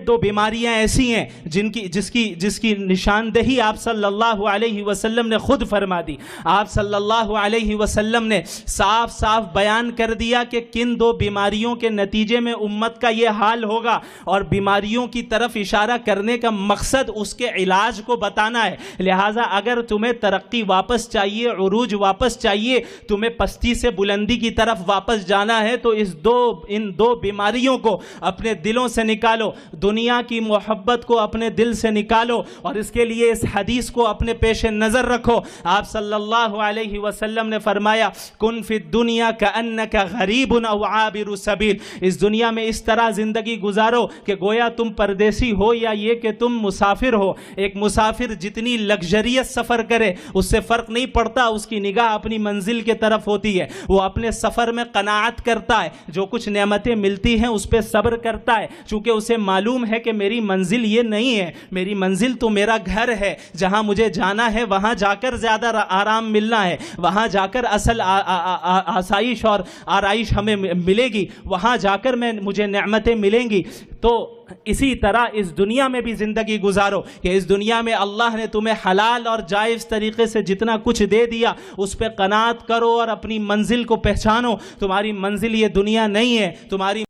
دو بیماریاں ایسی ہیں جس کی نشاندہی آپ صلی اللہ علیہ وسلم نے خود فرما دی۔ آپ صلی اللہ علیہ وسلم نے صاف صاف بیان کر دیا کہ کن دو بیماریوں کے نتیجے میں امت کا یہ حال ہوگا، اور بیماریوں کی طرف اشارہ کرنے کا مقصد اس کے علاج کو بتانا ہے۔ لہٰذا اگر تمہیں ترقی واپس چاہیے، عروج واپس چاہیے، تمہیں پستی سے بلندی کی طرف واپس جانا ہے، تو ان دو بیماریوں کو اپنے دلوں سے نکالو، دنیا کی محبت کو اپنے دل سے نکالو، اور اس کے لیے اس حدیث کو اپنے پیش نظر رکھو۔ آپ صلی اللہ علیہ وسلم نے فرمایا کن فی الدنیا کأنک غریب او عابر سبیل، اس دنیا میں اس طرح زندگی گزارو کہ گویا تم پردیسی ہو یا یہ کہ تم مسافر ہو۔ ایک مسافر جتنی لگژریس سفر کرے اس سے فرق نہیں پڑتا، اس کی نگاہ اپنی منزل کے طرف ہوتی ہے، وہ اپنے سفر میں قناعت کرتا ہے، جو کچھ نعمتیں ملتی ہیں اس پہ صبر کرتا ہے، چونکہ اسے معلوم ہے کہ میری منزل یہ نہیں ہے، میری منزل تو میرا گھر ہے، جہاں مجھے جانا ہے وہاں جا کر زیادہ آرام ملنا ہے، وہاں جا کر اصل آسائش اور آرائش ہمیں ملے گی، وہاں جا کر مجھے نعمتیں ملیں گی۔ تو اسی طرح اس دنیا میں بھی زندگی گزارو کہ اس دنیا میں اللہ نے تمہیں حلال اور جائز طریقے سے جتنا کچھ دے دیا اس پہ قناعت کرو اور اپنی منزل کو پہچانو۔ تمہاری منزل یہ دنیا نہیں ہے، تمہاری